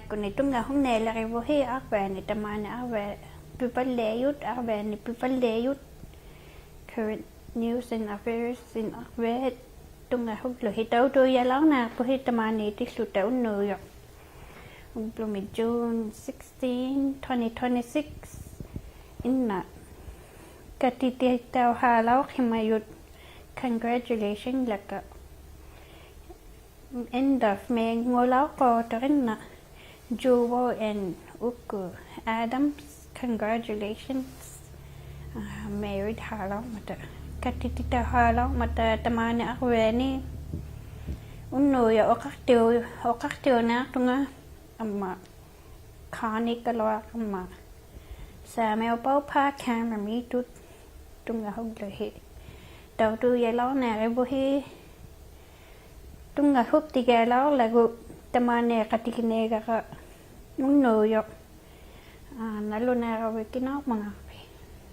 Kuni ⓐ╗ Arviani Arviani Pivalliajut. Current news and affairs in Uvagut ⓐ╗ June 16, 2026. Inna ⓐ╗ Congratulations laka. End of May ⓐ╗ Jovo and Uku Adams, congratulations. Married halau mata katitita halau mata tamani Arviani ⓐ╗ na tunga amma kani kalwa amma sameo pau pa camera mi tut tunga hoglehi tau tu yalo na rebuhi tunga huk tigalaw lagu tamani katikinega ka ⓐ╗ nalo na rawi kinao mga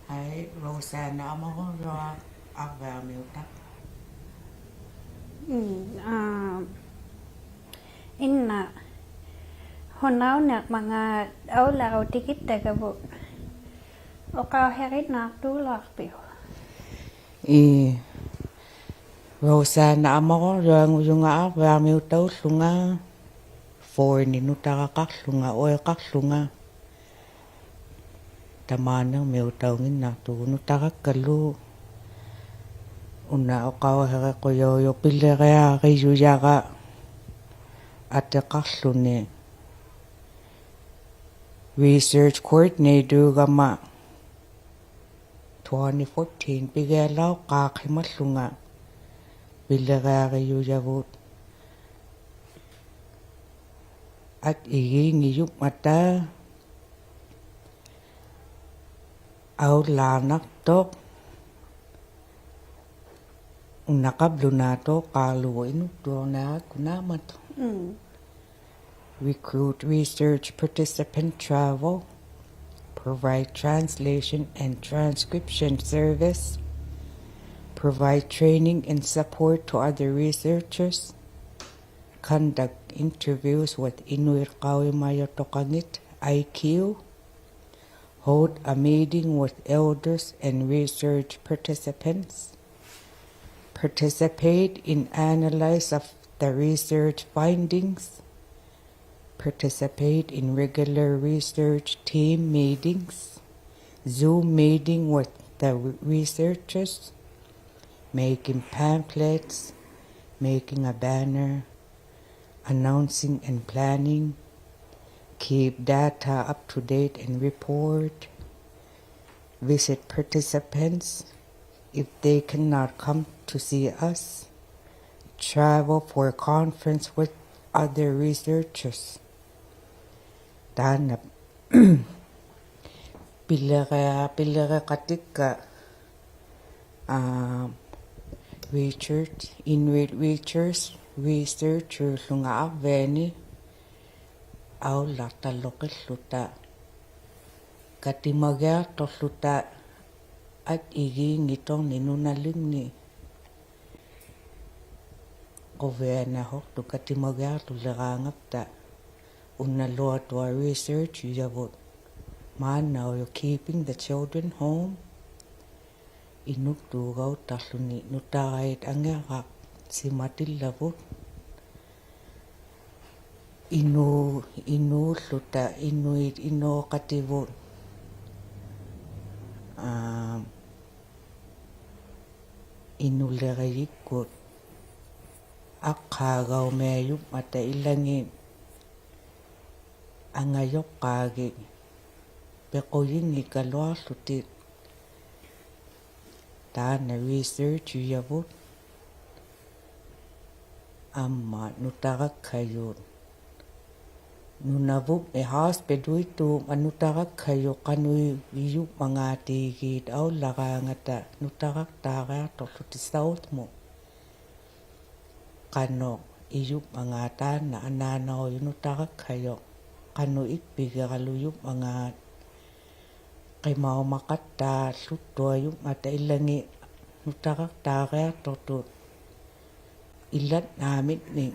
Ay, Rosanna mo Arviani inna honaw na mga aulaw tikit tagabo o kaherit na tulak piyo Rosanna mo yung Arviani lunga for ninutakakaklunga o kaklunga tamanang may utawin na to nutakakalu una o kawahara ko yo ⓐ╗ at kaklune research coordinator gama 2014 bigalaw kakimaslunga ⓐ╗ at ngiyup mata ⓐ╗ tok nakablunato kaluin na kunamat recruit research participant travel, provide translation and transcription service, provide training and support to other researchers, conduct interviews with ⓐ╗ IQ, hold a meeting with elders and research participants, participate in analysis of the research findings, participate in regular research team meetings, Zoom meeting with the researchers, making pamphlets, making a banner, announcing and planning, keep data up to date and report, visit participants if they cannot come to see us, travel for a conference with other researchers. Tana pilaga katika researchers lunga Arviani au lata lokisluta katimaga tosluta at ngitong ninunalingni Uvagut ho to katimaga to lagangapta unalo to research Uvagut man now you're keeping the children home inuk tu gau tasluni nutagait angak si matillavut inu luta inuit ino kativut inulerayikut akagaw mayup mata ilangin angayok kagi pekoyin ikalwa sutit ta na research Uvagut amma nutarak kayut nunavuk e haas peduitu anutarak kayo kanui viyuk mga tigit au larangata nutarak tara totuti south mo kano iyuk mga tana ananaw nutarak kayo kano ikbigaralu mga kay maumakata suto yung mata ilangi nutarak tara totut ilat namin ni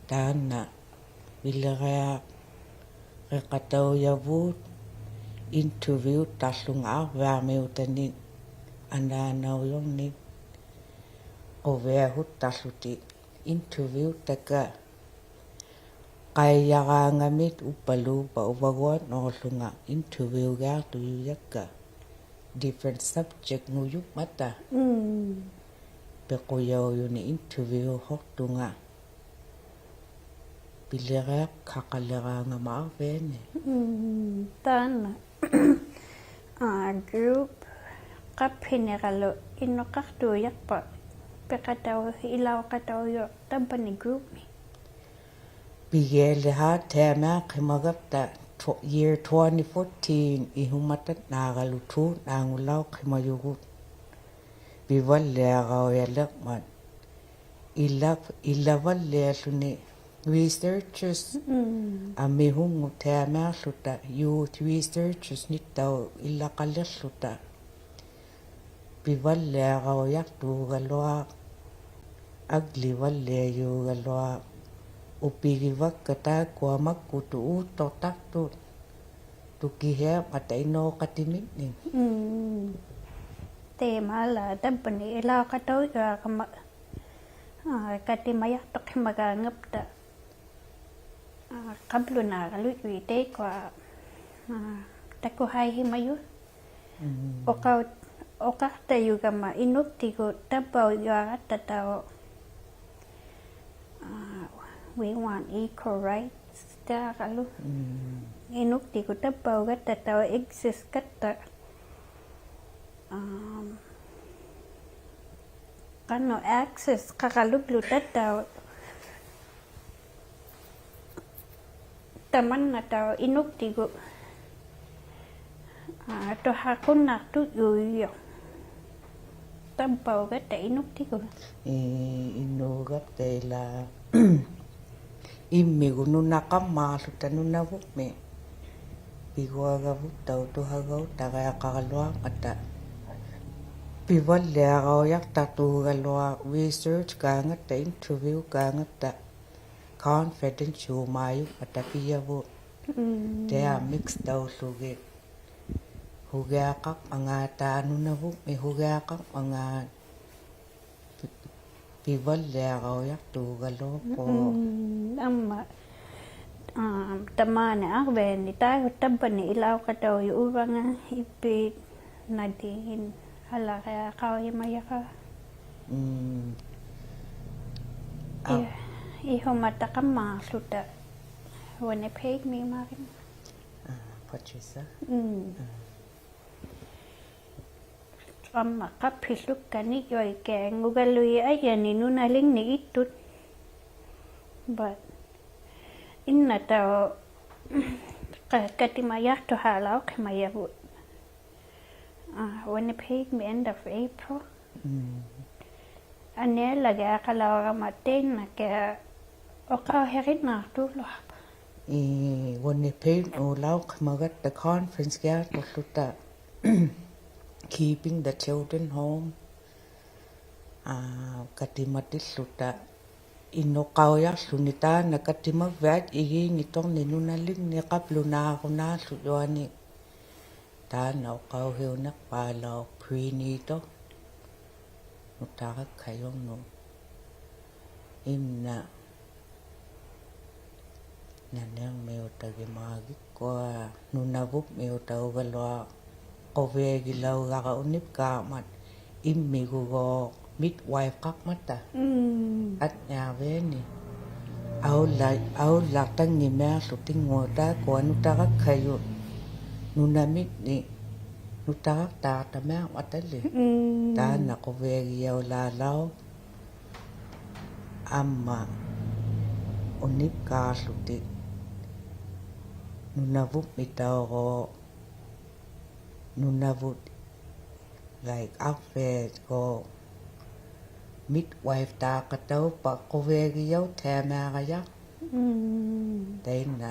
Tana bilaya ʻakaʻauiavut interview taslung Arviani ananauyoni Uvagut tasluti interview taka qaiyaqaangamit uppaluupa Uvagut noorlunga interview gaartuyuyakka different subject nguyuk mata pequyauyuni interview hortunga Pilerak kakalerangan Arviani. Tana group kapinegalo inokaktu yakpa pekatau ilaw katau yo tampani group mi. Bigele ha tema kimagapta year 2014 ihumatat nagalutu nangulaw kimayugut. Pivalliajut man ilavalliajuni researchers amihung teamerluta youth researchers nitau illaqallerluta Pivalliajut tuugalua aglivalliajuugalua upigivakka kuamakkutu uuttortartu tukihea matainoqatimitni Temala tampani ilaw katau yo kama katimaya tokimagangapta kabluna kaluite kwa takuhai himayu okata yugama inuktigo tabau yuagata tao we want equal rights ta kalu inuktigo tabau gata tao exist kata kano access kakalublu tao taman na tao inuktigo to hakun na tu yuyo tampau gata inuktigo inugatte la immigu nunaqammaarlu tanunavuk me piguagavut tau tuhagau tagaaqaqalua ata Pivalliajut tatuugalua research kaangata interview kaangata confidential mayu atapiyavut tea mixed tausuge hugeaqaq angaataanunavuk me hugeaqaq anga Pivalliajut tuugalua po amma tamane Arviani tayo tampani ilaw katau yu uvanga ipi nadin hala kaya kauhimayaka ihumata kamasluta Winnipeg mi makin Patricia amma kapisluk kani yoy ke ngugalui ayani nunaling ni itut but inna tao katimaya to halau kimayavut Winnipeg me end of April ane laga kalawa maten na kaya okau herit na tuloh Winnipeg ulau kamagat the conference kaya tuluta keeping the children home katimatis luta inokau ya sunita na katimagvat igi nitong ninunaling ni kapluna ako na suyoani Tana okau heunak palau pre-nito utarak kayong no imna nanang may utagi magik ko nunavuk may utaugalwa kove gilaw gakaunip kamat imigugo midwife kakmata at Arviani au latang ni mer suting ngota ko anutarak kayo nunamit ni nutarak tatamang matali tana ko vegiyaw lalaw amma ʻunipkaalluti nunavup mitaoro nunavut like outfit go midwife taaqatau paqquvegiyau taamaaqaya tainna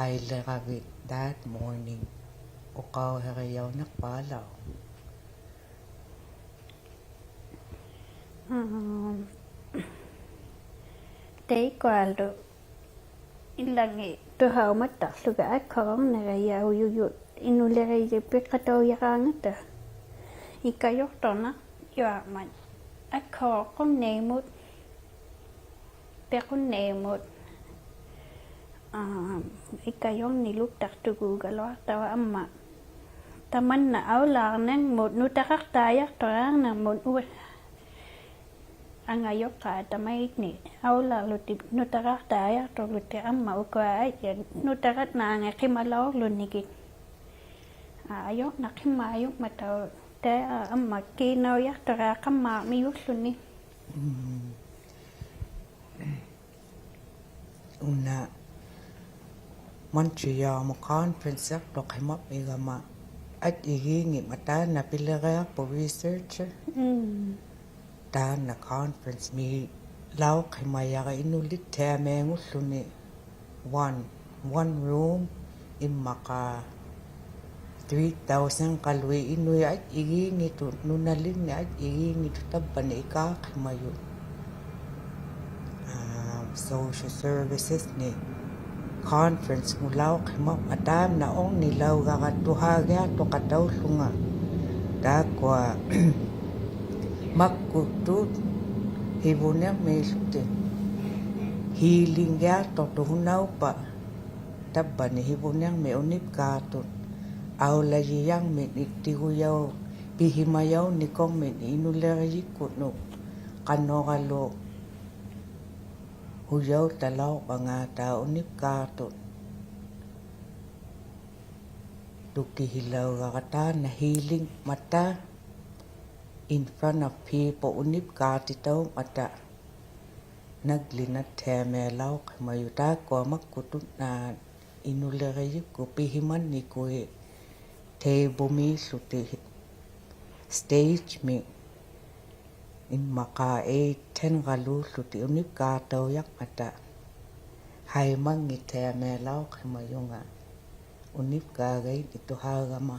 aileravit that morning oqauheriyaunaqpaalau Teikualdu illangi tuhaumattarluga akkornerayauujut inuleriyippiqatoujaqaangata ikkajortorna yuaman akkoqqunneimut pequnneimut ikkajorniluttartuguugalua tawa amma tamanna aulaarnangmut nutaqartaajaqtoraarnermut angayokka tamaitni aulaarluti nutaqartaajaqtorluti amma ukuaajja nutaqatnaanga qimalorlunnigit ayornaqimmaayukmatau taa amma kiinaujaqtoraaqammaarmiyulluni una Montreal conference toqimap igama at igingi matana pilerearpo researcher taana conference mi lauqimayara inulit taameengulluni one room immaqa 3,000 qalwi inui at igingitu nunalinni at igingitu tabbani ikaaqimayu social services ni conference mulauqimap ataamna onni laugarattuhaagiartu qataullunga taakwa makkutut hivunermiillutti hiilingiartortuhunaupa tabbani hivunermi unipkaartut aulajiarmi ittiguyau pihimayau nikormi inuleriyikkunnu qannoralu huyau talauqangaata unipkaartut tukihilaugarataana healing mata in front of people unipkaartitau mata naglinat taamaalauqimayutaakua makkututna inuleriyikku pihimannikui teibumilluti stage mi immaqa 8-10 qalulluti unipkaartaujaqmata haimangi taamaalauqimayunga unipkaagain ituhaagama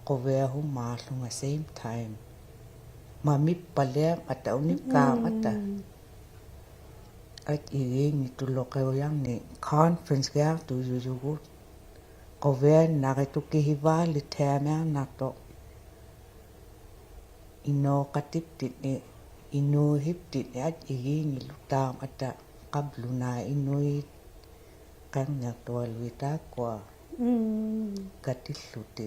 qoveahummaallunga same time mamippaleam ata unipkaamata at igingi tuloqeuyarni conference gaartuyuyugut qoveannaritukkihivaali taamaarnarto inooqatiptitni inuuhiptitni at igiingilutaamata qablunaa inuit qarniartualuitaakua katilluti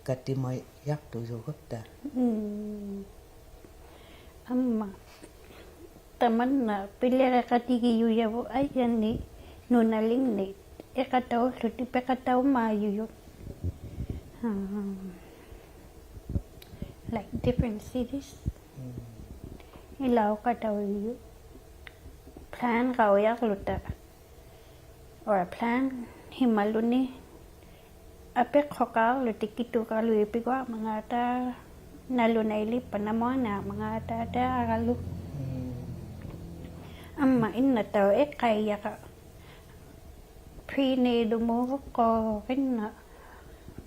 katimayaqtuyugutta amma tamanna pilereqatigiyuyavu ayyanni nunalinni eqatawulluti peqatawmaayuyu like different cities ilauqatawuyu plan qauyaqluta or plan himaluni apeqhoqaarluti kituqaluipigua mangata nalunailippa namoana mangata taaqalu amma innatau eqqayyaqa pre-nedumuvuqqo qinna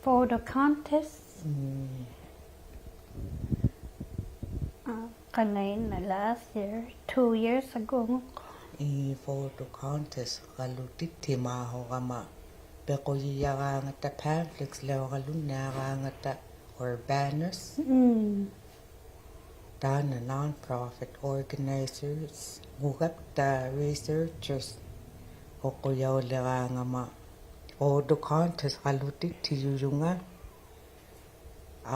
photo contest qanainna last year 2 years ago photo contest qalutittimaahoqama pequyiyaraangata pamphlets lauqalunnaaraangata or banners taana non-profit organizers ngugapta researchers oquyaulerangama photo contest qalutittiyuyunga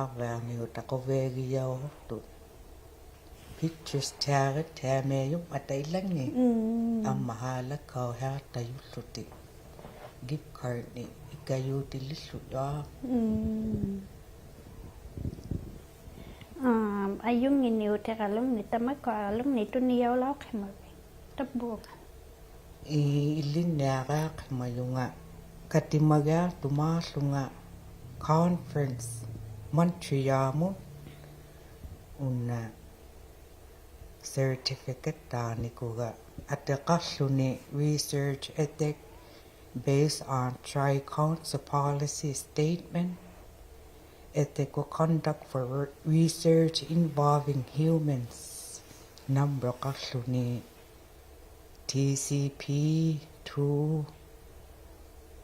arvianiuta qoveegiyauortut pictures taameyum atailangi amma haalakkauhaartayulluti gift card ni ikayutililluya ayung ni niu te kalung ni tamak ko kalung ni tu niyaw law khima tabuk ilinyarak mayunga katimaga tumaslunga conference Montreal una certificate tanikuga at the Kasluni research ethic based on tri-council policy statement ethical conduct for research involving humans number Kasluni TCP 2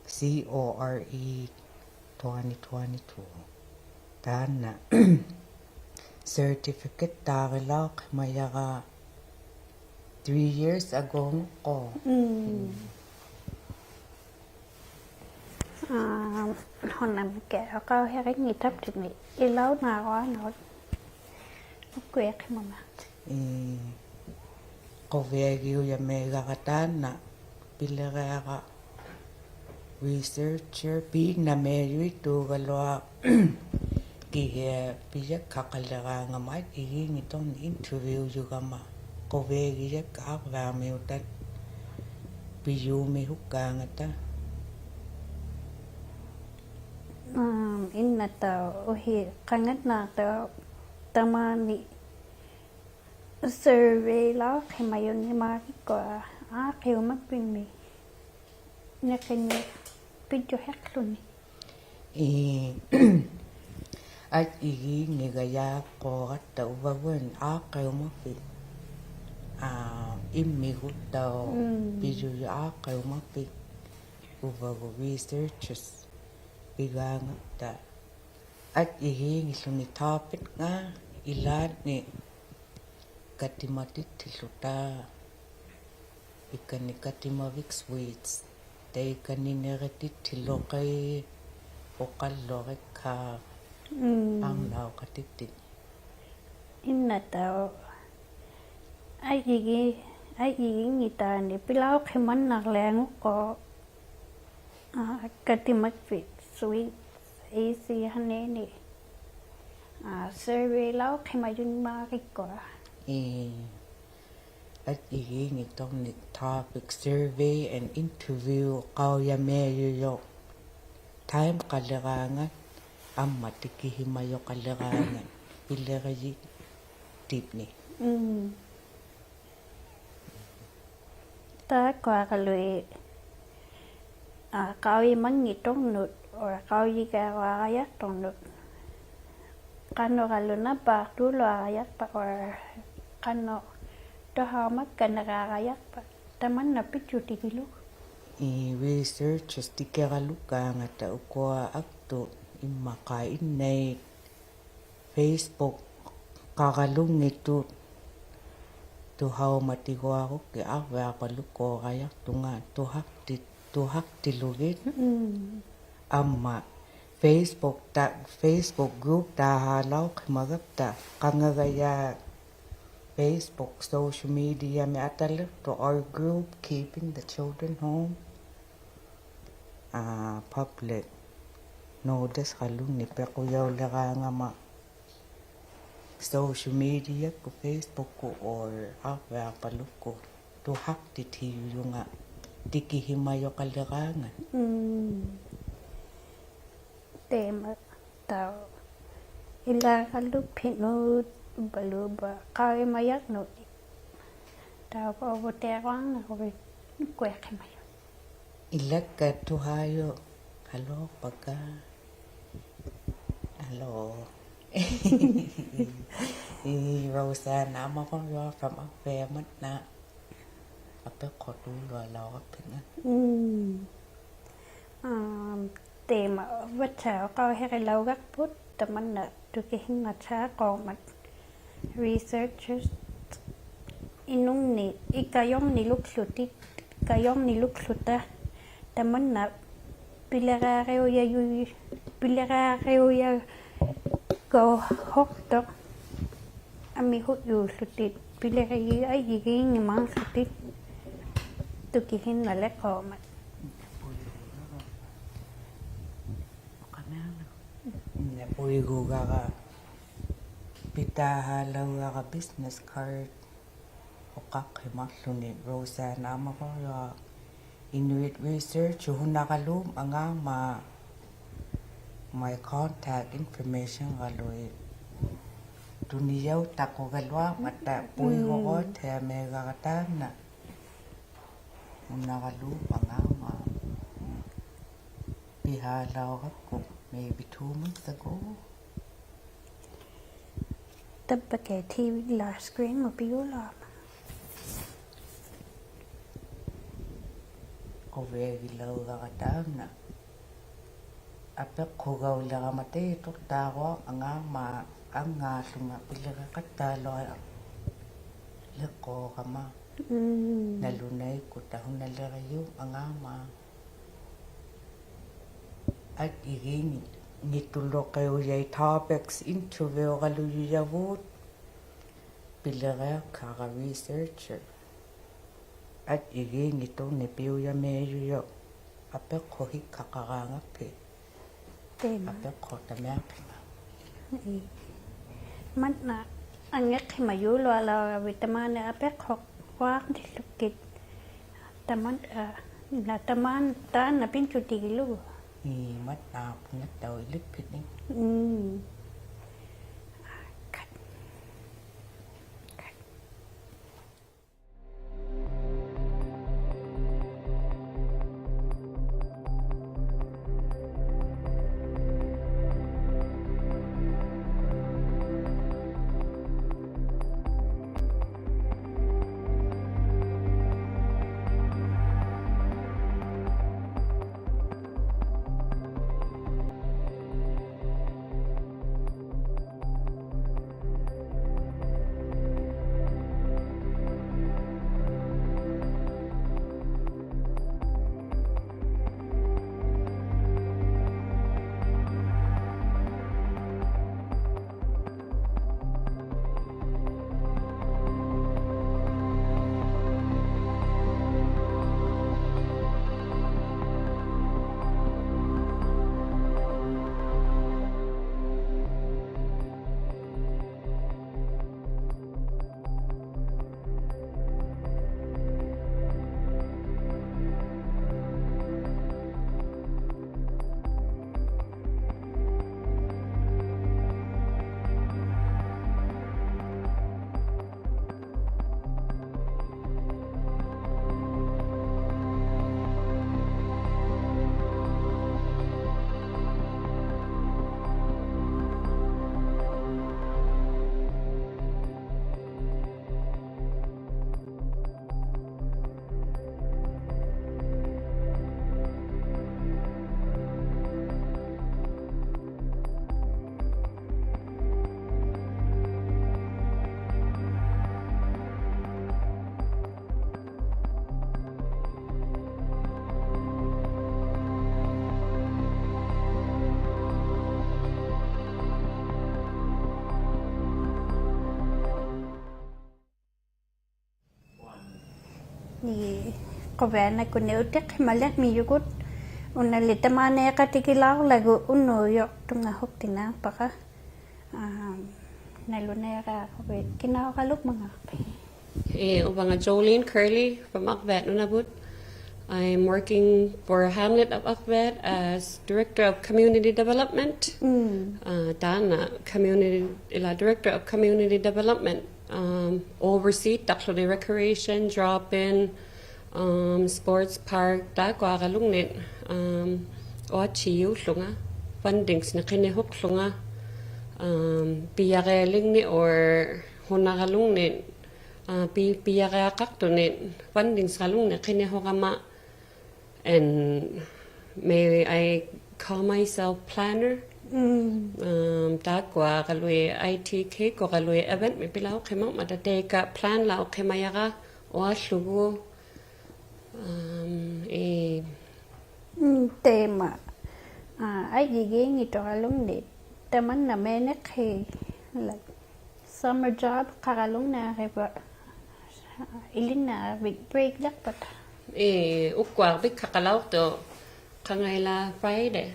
CORE 2022 Dana certificate tarilak mayaga 3 years ago ko honam ke ka heri ni tap ni ilaw na wa no kwek mama ko vegi ya mega katana pilera researcher pi na meri tu galwa ki pija kakalera ngamai igi nitong interview juga ma ko vegi ya ka va me utat piyu me hukangata inna ta ohi kangat na ta tamani survey law khimayun ni ma ko khiu mak pin mi na kanya pidyo hekluni at igi ngigaya ko at uvagun akaw mo pin immi hutaw pidyo akaw mo pin uvagu researchers bigang ta at igi ngisuni topic nga ilan ni katimatit tiluta ikani katimavik sweets day kanineretit tilokay okalorek ka ang law katitit inna ta ai igi ngita ni pilaw khiman nak leng ko katimak fit sweet easy haneni survey law khimayun ma ko at igi nitong ni topic survey and interview kauya meyo time kalerangan amma tikihimayo kalerangan pilerayi tipni ta kwa kalui kauy mang ni tong nut or kauy ka wa ya tong nut kano kaluna ba tu lo ayat pa or kano to ha mak kanara ayat pa taman na pichu tikilu researchers tikeraluka ngata ukwa akto imakain nay Facebook kakalung ito to how matigwa ko ke awa paluko kaya tunga tuhak tilugit amma Facebook group ta halaw magapta kangagaya Facebook social media me atalip to our group keeping the children home public notice kalung ni pekuyaw nga ma social media ko Facebook ko or awa paluko tuhak titiyo nga tikihimayo kalirangan tema tao ila kalu pinut baluba kay mayak no tao pa oboterang na ko kwek mayo ilak ka tuhayo halo pagka halo Rosa nama ko from Arviani na ape ko tu lo lo pinga tema vật thảo coi hay lâu gắt put tầm anh nợ từ cái hình mặt xa còn mặt researchers inung ni ikayom ni lúc suti kayom ni lúc suta tầm anh nợ pilara ya go hot dog ami hot yu suti pilara yi ai yi ni mang suti từ cái hình là lẽ có mặt Uvagut Pidahalauaga business card oqaqqimarluni Rosanamaroya Inuit research hunaqalum angama my contact information galoi tuniyau takogalwa mata puigogo teamegagatana hunaqalum angama pihalauaqakku maybe 2 months ago Tabbake TV la screen mo piula. Kovegi laugagatana apek kogaulegamate tortago angama angalunga pilegaqattaloa leqoqama nalunai kutahunalerayu angama at igini ngitulloqeuyai topics interviewgaluyuyavut pilereaqaga researcher at igini tunni piuyameeyuyo apeqqohiqqaqaraangappi apeqqotameaqima Manna angekhi mayulo ala vitamane apeqqoq waaqdillukit taman na taman tan na pinchutigilu mat pungat daw ilipit ni ni qovana kuneutek malat miyugut unalitamane qatikilaw lagu unuyo tunga huktina paka nalunera qobet kinaw kaluk mga Ubanga Jolene Curley from ᓐᕗᵉ. I'm working for Hamlet of ᓐᕗᵉ as Director of Community Development. Dana Director of Community Development. Oversee Daklodi Recreation, drop-in, sports park, Dagwagalungnet, Oachiu Lunga, fundings na kinehok lunga, Piyareling or Honagalungnet. Piyareakaktunet funding salung na kinehokama and may I call myself planner Dagwa kalui ITK ko kalui event may pilaw kema matateka plan lao kemayaga oaşlugu tema ai gigi ito kalung dit taman na menek he like summer job kakalung na kaya ilin na big break lak pat ukwa big kakalaw to Kangayla Friday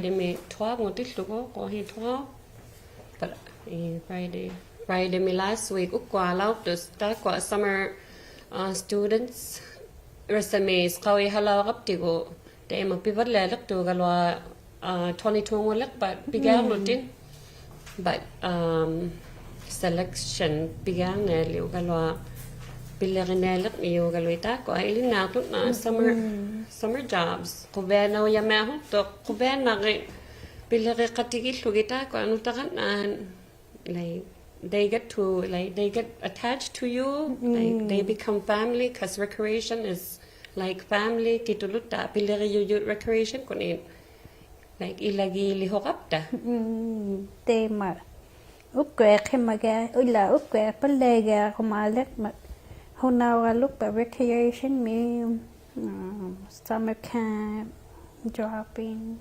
me 12 ngotislugo ko hi 12 Friday me last week ukwa lauk to start kwa summer students resumes qawi halaw qabtigo te ma pivallalak to galwa 22 ngolak but began routine but selection began liu galwa bilarinalak miyo galwita ko ilin na to na summer jobs ko na ya ma hu to ko na bilari qatigil lugita ko anu takan like they get attached to you like they become family because recreation is like family kituluta bilari youth recreation kunin like ilagi lihokapta tema ukwe khemaga ula ukwe palega kumalek hunawa look at recreation me summer camp dropping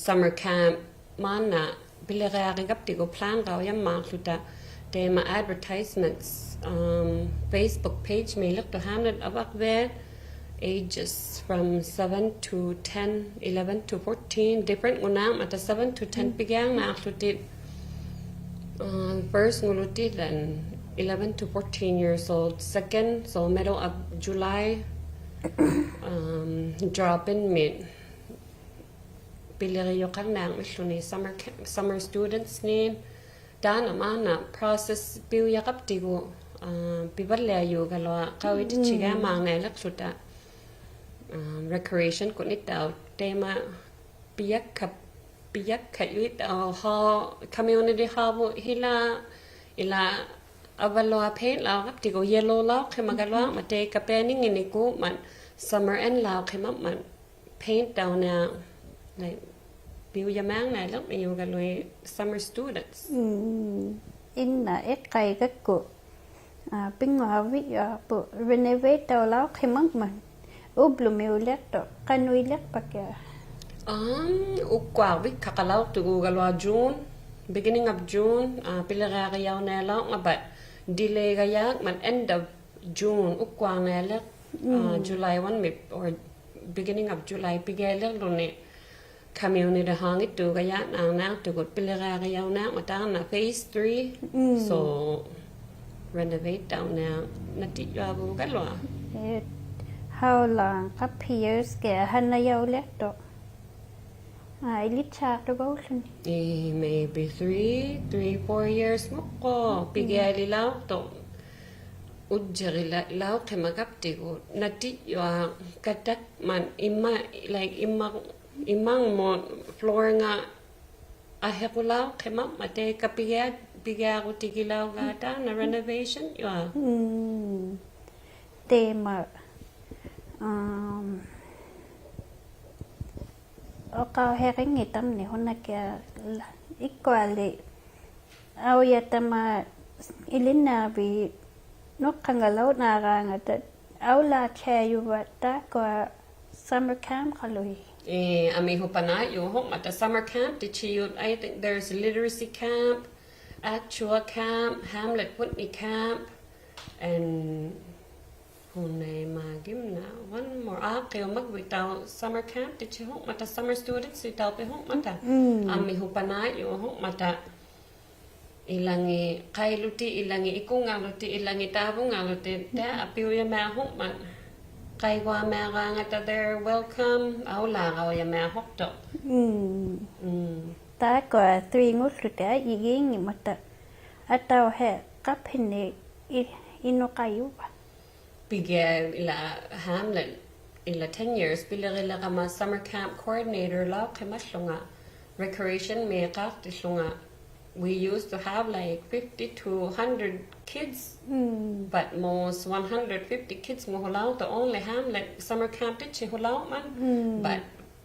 summer camp mana bilari gapti go plan raw yamma luta tema advertisements Facebook page me look to hamlet abak there ages from 7 to 10 11 to 14 different unam at 7 to 10 began na lutit first ngulutit and 11 to 14 years old second so middle of July drop in mid bilari yokang nang misluni summer students ni dana mana process biu yakapti go Pivalliajut galwa qqawitichiga maangnelak suta recreation kunit daw tema piyak yuit ha community habo ila avalwa paint law kapti go yellow law khemagalwa mate kapening ini ku man summer and law khema man paint down now like biu yamang na lak miyo galwe summer students inna ekkai kakku pingwawi po renovate daw law khemang man ublumiulek to kanuilek pakya ukwa wik kakalaw to galwa June beginning of June pilagari yaw na law but delay gayak man end of June ukwa ngelek July 1 or beginning of July pigelek lune community hangit to gayak na to got pilagari yaw na matang na phase 3 so renovate down now nati yabu galwa how long appears ke hanayaw lek to ilitsak to go maybe 3-4 years mo pigali law to ujjari law khemagapti go nati ya katak man imang mo floor nga ahekulaw khemam mate kapiga ko tigilaw gata na renovation ya tema ka hering itam ni honakya ikwali awyatama ilina bi nokkangalaw naranga ta awla chayu wata kwa summer camp kaloi ami hopana yo hom at summer camp tichiyut I think there's literacy camp actual camp hamlet putney camp and magimna one more aqil magwitaw summer camp tichihok mata summer students itaw pe hok mata ami hopana yo hok mata ilangi kailuti ilangi ikungaluti ilangi tabungaluti ta apiu ya ma hok man kaiwa ma ngata they're welcome awla ya ma hok to ta ko 3 ngutluta iging mata ataw he kapene inokayu began ila hamlet ila 10 years bilagila kama summer camp coordinator law kemaslunga recreation me qaqtislunga we used to have like 50 to 100 kids but most 150 kids mo hulaw to only hamlet summer camp tichi hulaw man but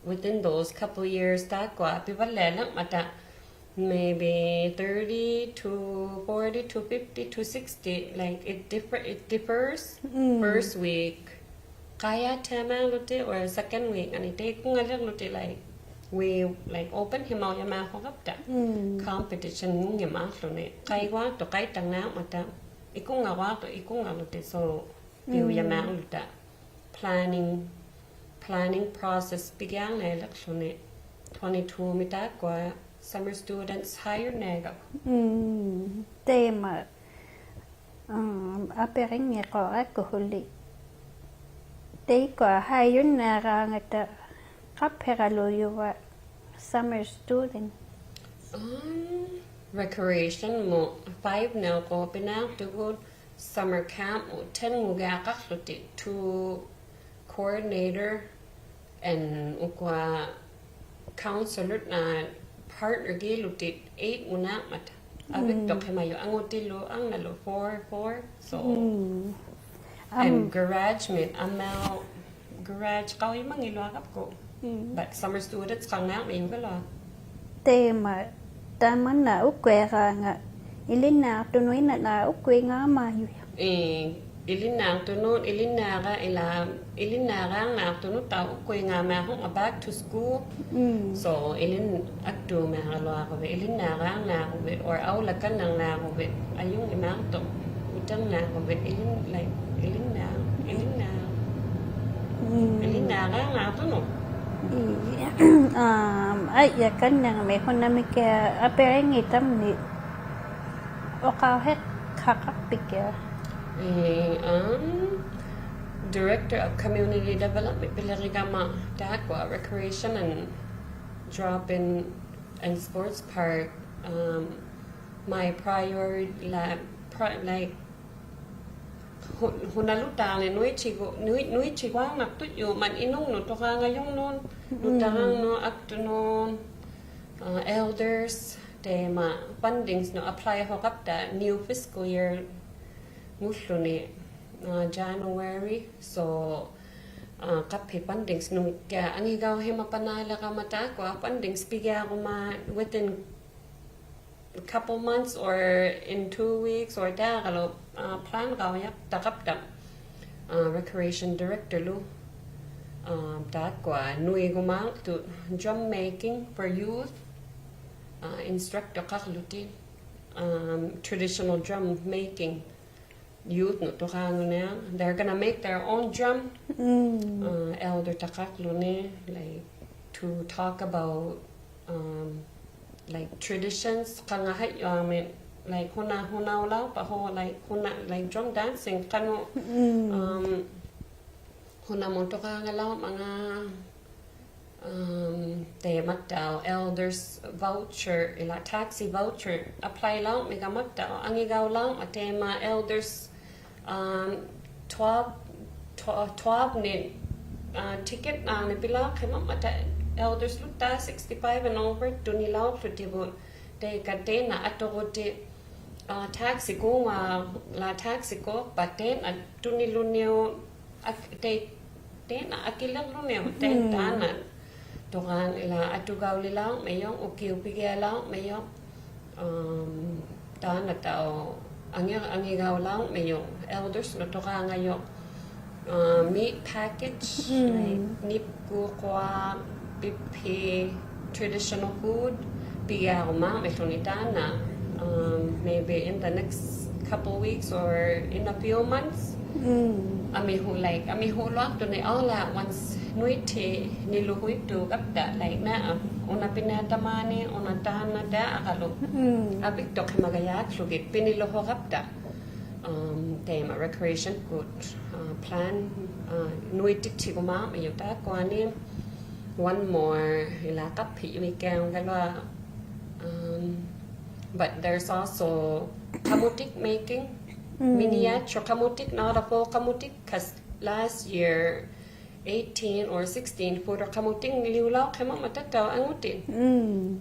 within those couple years ta kwa pivallalak mata maybe 30 to 40 to 50 to 60 like it differs first week kaya tema lute or second week and it take ngalak lute like we like open himaw yama hogapta competition ngema lune kai wa to kai tangna mata ikunga wa to ikunga lute so piu yama luta planning process began na election 22 mita kwa summer students higher nega. Tema apering ko huli. They go higher narang at the kaperalu you were summer student. Recreation mo 5 now ko pinang to go summer camp mo 10 mugaka luti to coordinator and ukwa counselor na partner gi luti 8 muna mat abik to kemayo angutilo ang nalo 4 so and garage mate amel garage kaw imang ilwakap ko but summer students kang na may gala Tema taman na ukwera nga ilina tunoy na ukwe nga mayo ilinang tunod ilinara na tunod ta ukwe nga ma hong back to school so ilin akto ma halo ako ilinara na ko or aula kan nang na ko ayung imang to utang na ko ilinara na tunod ay yakan nang may konami kaya apering itam ni okahet kakapik ya Director of Community Development Pilarigama Dagwa Recreation and Drop-in and Sports Park my priority like hunalutang nui chigo naktuyo man inong no to ka ngayong non lutang no aktunon elders tema fundings no apply ho kapta new fiscal year musluni January so kapi fundings no kaya ang igaw himapanala ka mata ko fundings bigya ko ma within a couple months or in 2 weeks or dagalo plan ka yak takapta recreation director lu dakwa nui gumang to drum making for youth instructor kakluti traditional drum making youth no to na they're gonna make their own drum elder takaklune like to talk about like traditions kanga hay like huna lao pa ho like huna like drum dancing kanu huna mo to kanga lao mga they matao elders voucher ila taxi voucher apply lao mega matao ang igaw lao atema elders 12 ni ticket na ni pila kema mata elders luta 65 and over to nilaw flutibo they katena atorote taxi ko la taxi ko paten at tunilunyo they tena akilang lunyo ten tanan tokan ila atugaw lilang mayong ukiw pigialaw mayong tana tao angigaw lang mayong elders no toka ngayon meat package like nip kwa pipi traditional food biya ko ma may sunitana maybe in the next couple weeks or in a few months ami hu lock to ni all at once nuiti niluhuit to kapda like na una pinatamani una tana da akalo abik to kimagayak sugit piniloho kapda tema recreation good plan nuiti chiguma mayuta kwani one more ila kapi weekend galwa but there's also kamutik making miniature kamutik not a full kamutik cuz last year 18 or 16 for kamuting liulaw kema matataw angutin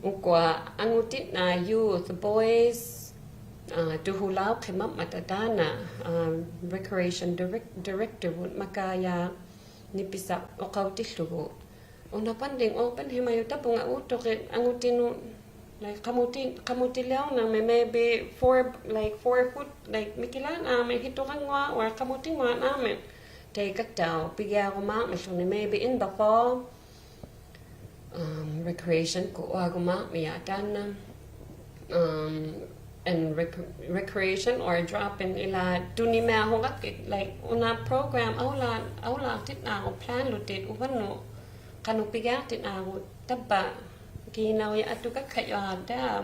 ukwa angutin na youth boys tuhulaw kema matatana recreation director would makaya nipisa okautislugo una panding open himayuta punga utoke angutinu like kamutilaw na maybe 4 foot like mikilan may hitokangwa or kamutingwa namin take it down bigya ko ma maybe in the fall recreation ko aguma miyatan and recreation or drop in ila tuni ma ho like una program awla tit na ko plan lutit ubano kanu bigya tit na ko tabba Ginaw ya atuka kayada.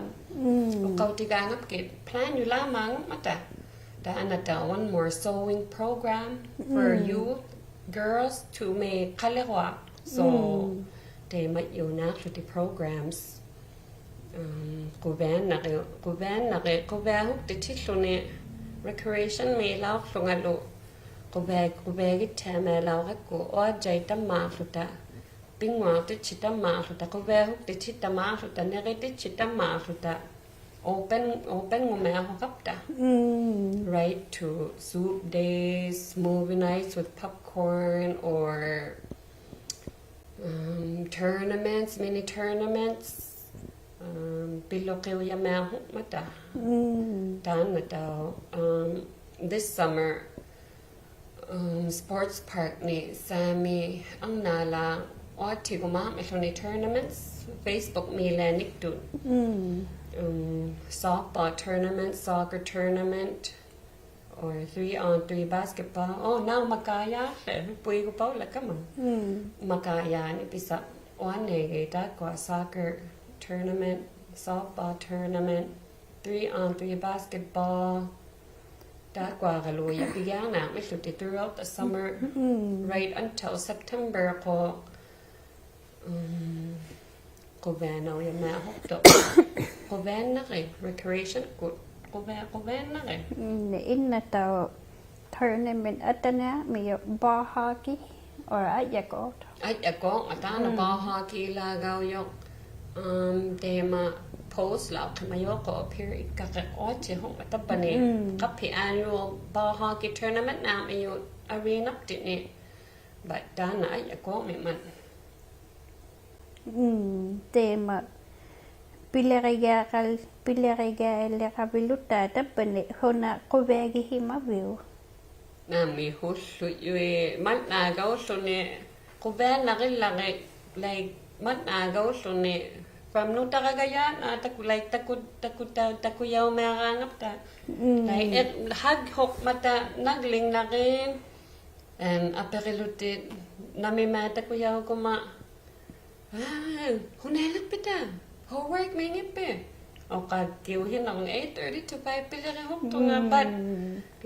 Kau tiga ngap ke plan yula mang mata. Da anata one more sewing program for youth girls to make kalewa. So they might you na to the programs. Kuben na huk the tishone recreation me lau flungalo. Kubeg it tame lau ko or jaita mafuta. Pingwa the chita mafuta kubehuk the chita mafuta negate chita mafuta. Open ngumehokapta. Right to soup days, movie nights with popcorn or tournaments, mini tournaments. Pilokil yamehok mata. Dan mata. This summer. Sports park ni sami ang nala o tiguma may tournaments Facebook mila nikdun softball tournament, soccer tournament, or 3-on-3 basketball. Oh, now makaya pui ko pa la kama makaya ni bisa one negita ko soccer tournament, softball tournament, 3-on-3 basketball. Throughout the summer, right until September, ko recreation in the tournament at the ball hockey or at Yagot. At Yagot, at ball hockey, lagaw tema. Post lao kamayoko appear ikakaoche hong matabani kapi annual ball hockey tournament na mayo arena dini but dana ay ako may man tema ppiligal kabiluta tapani hona kobegi himavil na mi husu yue man na gaw so ne kuben na lagi like man na gaw so ne from no tagagayan takuyaw merangap ta like it hag hok mata nagling na rin and aperilutit nami mata kuyaw ko ma hunelak pita homework may ngipe o kagkiwin ang 8:30 to 5 pilari hok to nga but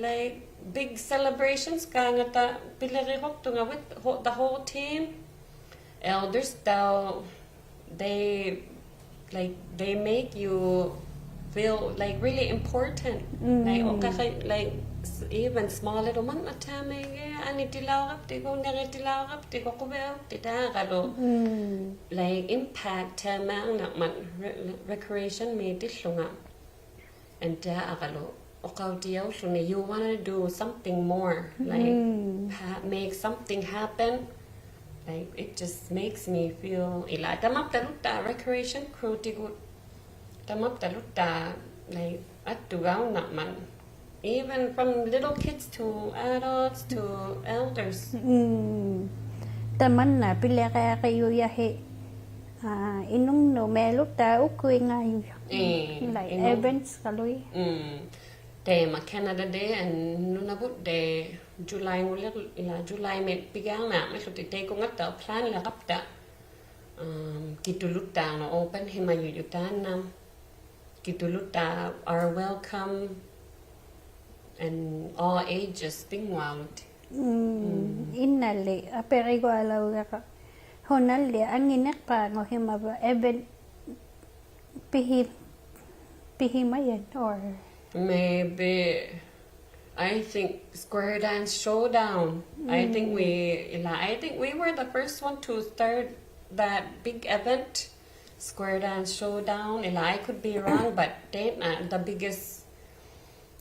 like big celebrations ka nga ta pilari hok to nga with the whole team elders daw they make you feel like really important. Like even small little man matame ani tilawap tigo nere tilawap tigo kubel titagalo. Like impact tamang na man recreation me dislunga. And da agalo okaudiyaw so you want to do something more like make something happen. Like it just makes me feel ila tamap taluta recreation crew tigut tamap taluta like atugaw na man even from little kids to adults to elders taman na pilaka kayo yahe inung no meluta ukuy ngayo like events kaloy tema Canada Day and Nunavut Day July July may pigang na may sutite ko nga plan la kapta kituluta no open himayuyutan na kituluta are welcome and all ages tingwalot inali aperigo alaw ka honali ang inak pa ngo himaba event pihimayan or maybe I think Square Dance Showdown. I think we were the first one to start that big event, Square Dance Showdown. I could be wrong, but they the biggest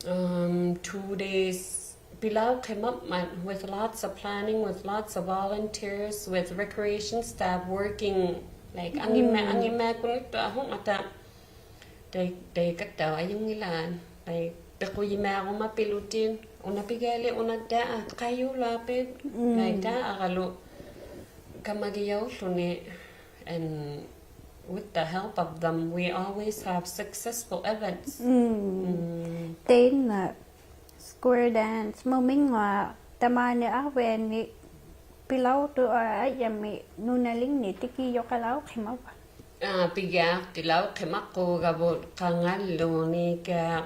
2 days. Pilau came up with lots of planning, with lots of volunteers, with recreation staff working like angime kunito ahong ata. They got daw ayong nila like Pekuyima ako mapilutin. Una pigeli, una da, kayo lapid. Like da, akalo. Kamagiyaw suni. And with the help of them, we always have successful events. Tên là square dance. Moming nga, tamani awen ni pilaw to ay yami nunaling ni tiki yo kalaw kimawa. Pigar tilaw kemako gabot kangaloni ka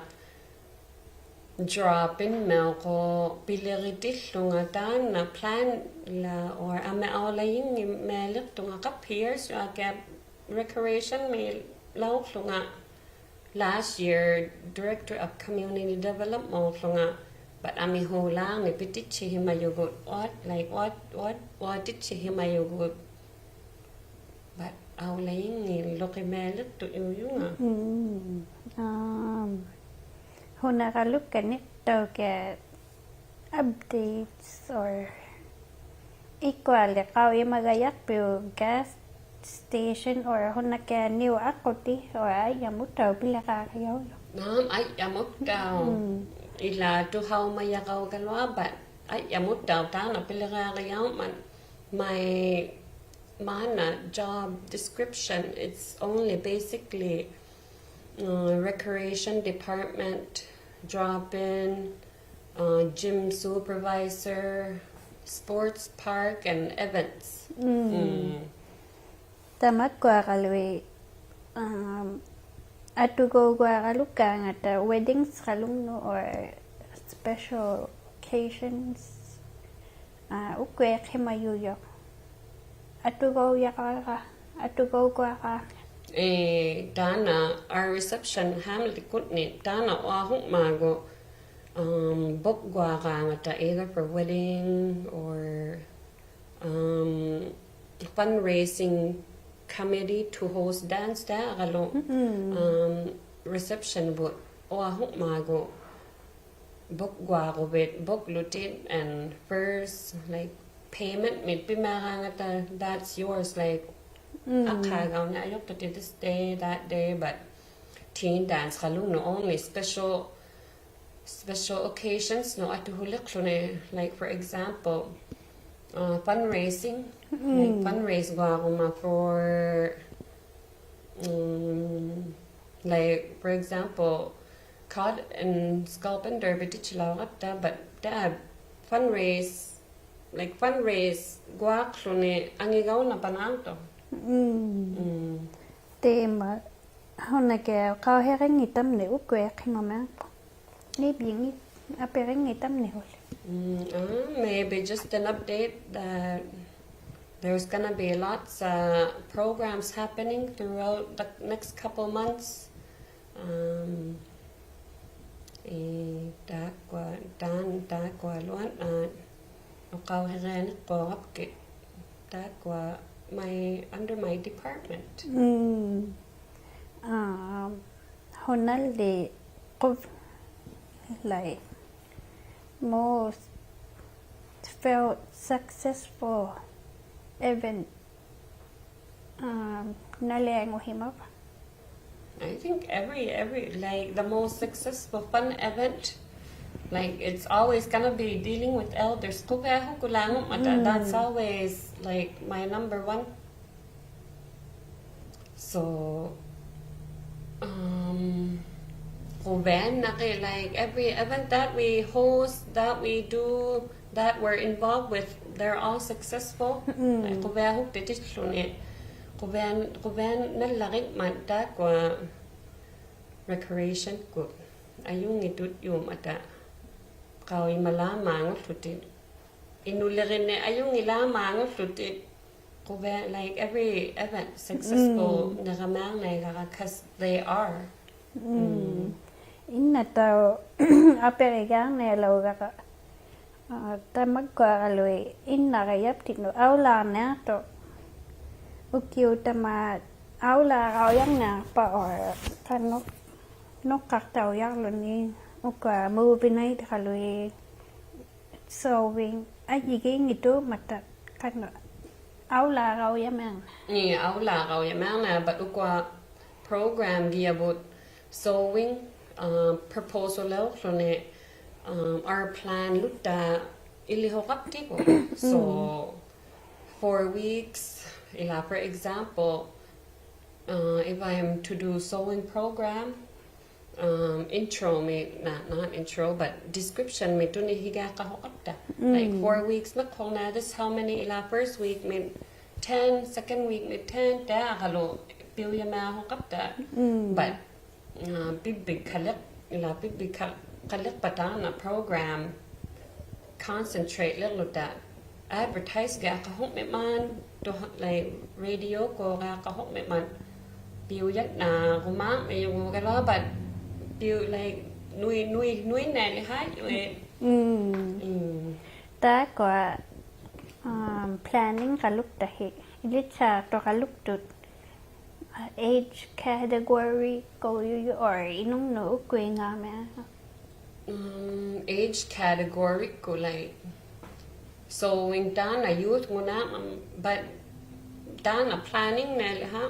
drop in melko piliritilunga tan na plan la or ame awlaying melik tunga ka peers ka recreation me lauklunga last year director of community development lunga but ami holang ni pitichi himayugot what did she himayugot but awlaying ni loki melik to yunga هناك connect updates or equal قوي magayak bil gas station or هناك new akoti or ay mutaw pila ka kayo nam ay mutaw ila to how mayakaw kalwa but ay mutaw ta na pila ka kayo man my mana job description it's only basically recreation department drop-in, gym supervisor, sports park, and events. Tamat kwa kalwi atugo kwa kaluka ngata weddings kalungno or special occasions ukwe khimayuyo atugo yakaka atugo kwa ka Dana, our reception hamlet kutni Dana wahuk mago book guarangata either for wedding or fundraising committee to host dance da galo reception book wahuk mago book guago bet book lutin and first like payment mit pimarangata that's yours like Akagaw na ayok to this day, that day, but teen dance kalung no only special occasions no atuhulik like for example fundraising like fundraise gwa for like for example cod and sculptor bitichilawata but that fundraise gwa klone angigaw na panauto tema honake ka heringi tamne ukwe khimama ni bingi aperingi tamne hol maybe just an update that there's gonna be lots of programs happening throughout the next couple months dakwa luan ukaw heren ko apke dakwa under my department. Honalli like most felt successful event nalang himap. I think every like the most successful fun event like it's always gonna be dealing with elders. That's always like my number one. So like every event that we host, that we do, that we're involved with, they're all successful. Recreation group. Ayung itut yung ata. Kawi malamang tutit. Inulirin ne ayung ilamang tutit. Like every event successful nagamang na because they are. Inna tao aperigang ne lauga tamagwa aloi inna gayap tino aula na to ukiu tama aula gayang na pa or kanok nokak tao yang luni ukwa mubinay kaloi sewing ayigi ngitu mata kanok aula gayamang ni aula gayamang na but ukwa program giabut sewing proposal lone our plan lutta ilihokapti ko so 4 weeks ila for example if I am to do sewing program intro me not intro but description me tuni higa ka hokapta like 4 weeks na ko na this how many ila first week me 10 second week me 10 da halo billion ma ho kapta but big kalak ila big kalak patana program concentrate little that advertise ga ka hok me man to like radio ko ga ka hok me man piu yak na ko ma me yo ga lo but piu like nuôi nè li hai ta ko planning ka look ta he licha to ka look to age category ko you or inong no ko nga me age category ko like so in dana youth nguna but dana planning nè li ha